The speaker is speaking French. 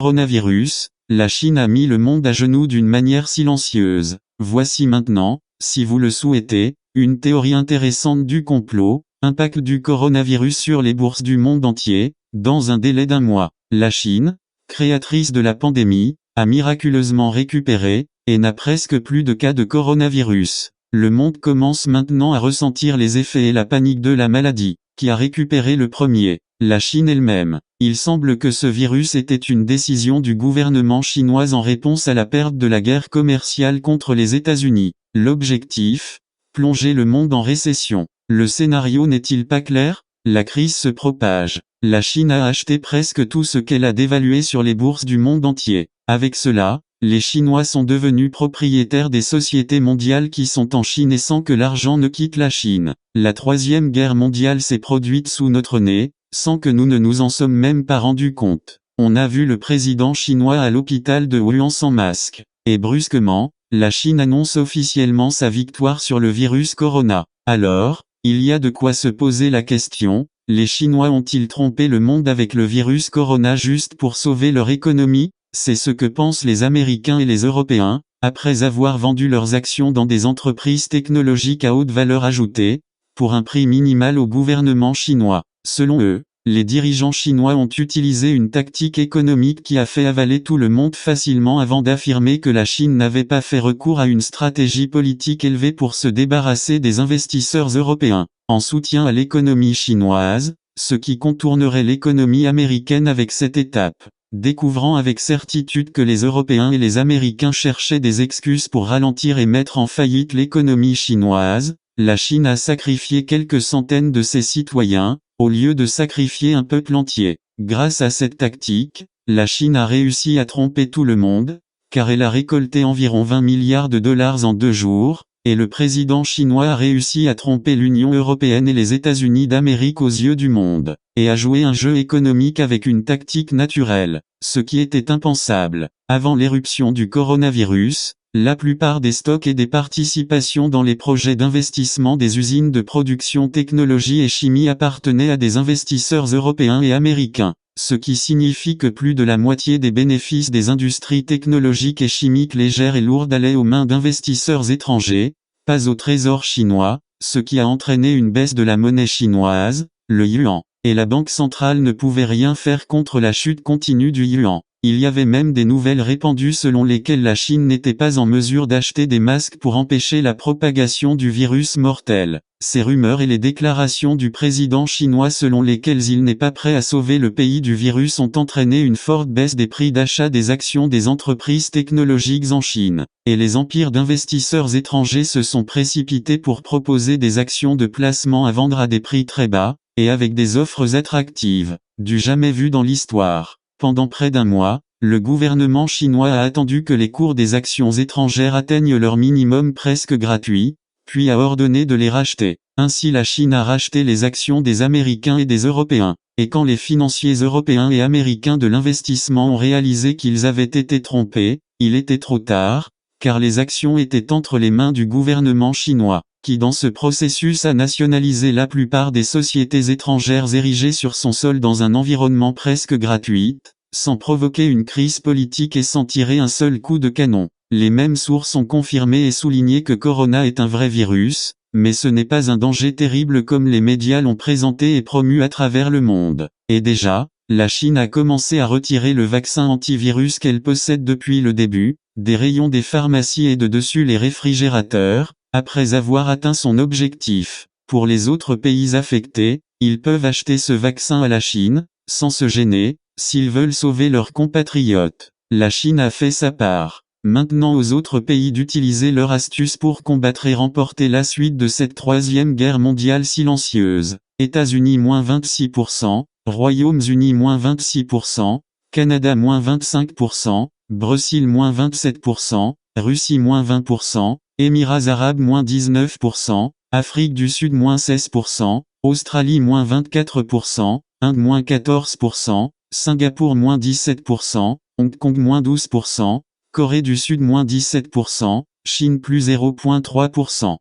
coronavirus, la Chine a mis le monde à genoux d'une manière silencieuse. Voici maintenant, si vous le souhaitez, une théorie intéressante du complot, impact du coronavirus sur les bourses du monde entier, dans un délai d'1 mois. La Chine, créatrice de la pandémie, a miraculeusement récupéré, et n'a presque plus de cas de coronavirus. Le monde commence maintenant à ressentir les effets et la panique de la maladie. Qui a récupéré le premier? La Chine elle-même. Il semble que ce virus était une décision du gouvernement chinois en réponse à la perte de la guerre commerciale contre les États-Unis. L'objectif? Plonger le monde en récession. Le scénario n'est-il pas clair? La crise se propage. La Chine a acheté presque tout ce qu'elle a dévalué sur les bourses du monde entier. Avec cela, les Chinois sont devenus propriétaires des sociétés mondiales qui sont en Chine et sans que l'argent ne quitte la Chine. La troisième guerre mondiale s'est produite sous notre nez, sans que nous ne nous en sommes même pas rendus compte. On a vu le président chinois à l'hôpital de Wuhan sans masque. Et brusquement, la Chine annonce officiellement sa victoire sur le virus corona. Alors, il y a de quoi se poser la question, les Chinois ont-ils trompé le monde avec le virus corona juste pour sauver leur économie? C'est ce que pensent les Américains et les Européens, après avoir vendu leurs actions dans des entreprises technologiques à haute valeur ajoutée, pour un prix minimal au gouvernement chinois. Selon eux, les dirigeants chinois ont utilisé une tactique économique qui a fait avaler tout le monde facilement avant d'affirmer que la Chine n'avait pas fait recours à une stratégie politique élevée pour se débarrasser des investisseurs européens, en soutien à l'économie chinoise, ce qui contournerait l'économie américaine avec cette étape. Découvrant avec certitude que les Européens et les Américains cherchaient des excuses pour ralentir et mettre en faillite l'économie chinoise, la Chine a sacrifié quelques centaines de ses citoyens, au lieu de sacrifier un peuple entier. Grâce à cette tactique, la Chine a réussi à tromper tout le monde, car elle a récolté environ 20 milliards de dollars en 2 jours, et le président chinois a réussi à tromper l'Union européenne et les États-Unis d'Amérique aux yeux du monde, et a joué un jeu économique avec une tactique naturelle, ce qui était impensable. Avant l'éruption du coronavirus, la plupart des stocks et des participations dans les projets d'investissement des usines de production technologie et chimie appartenaient à des investisseurs européens et américains, ce qui signifie que plus de la moitié des bénéfices des industries technologiques et chimiques légères et lourdes allaient aux mains d'investisseurs étrangers, pas au trésor chinois, ce qui a entraîné une baisse de la monnaie chinoise, le yuan, et la banque centrale ne pouvait rien faire contre la chute continue du yuan. Il y avait même des nouvelles répandues selon lesquelles la Chine n'était pas en mesure d'acheter des masques pour empêcher la propagation du virus mortel. Ces rumeurs et les déclarations du président chinois selon lesquelles il n'est pas prêt à sauver le pays du virus ont entraîné une forte baisse des prix d'achat des actions des entreprises technologiques en Chine. Et les empires d'investisseurs étrangers se sont précipités pour proposer des actions de placement à vendre à des prix très bas, et avec des offres attractives, du jamais vu dans l'histoire. Pendant près d'1 mois, le gouvernement chinois a attendu que les cours des actions étrangères atteignent leur minimum presque gratuit, puis a ordonné de les racheter. Ainsi la Chine a racheté les actions des Américains et des Européens. Et quand les financiers européens et américains de l'investissement ont réalisé qu'ils avaient été trompés, il était trop tard, car les actions étaient entre les mains du gouvernement chinois, qui dans ce processus a nationalisé la plupart des sociétés étrangères érigées sur son sol dans un environnement presque gratuit, sans provoquer une crise politique et sans tirer un seul coup de canon. Les mêmes sources ont confirmé et souligné que Corona est un vrai virus, mais ce n'est pas un danger terrible comme les médias l'ont présenté et promu à travers le monde. Et déjà, la Chine a commencé à retirer le vaccin antivirus qu'elle possède depuis le début, des rayons des pharmacies et de dessus les réfrigérateurs, après avoir atteint son objectif. Pour les autres pays affectés, ils peuvent acheter ce vaccin à la Chine, sans se gêner, s'ils veulent sauver leurs compatriotes. La Chine a fait sa part. Maintenant aux autres pays d'utiliser leur astuce pour combattre et remporter la suite de cette troisième guerre mondiale silencieuse. États-Unis -26%, Royaumes-Unis -26%, Canada -25%, Brésil -27%, Russie -20%, Émirats arabes -19%, Afrique du Sud -16%, Australie -24%, Inde -14%, Singapour -17%, Hong Kong -12%, Corée du Sud -17%, Chine +0,3%.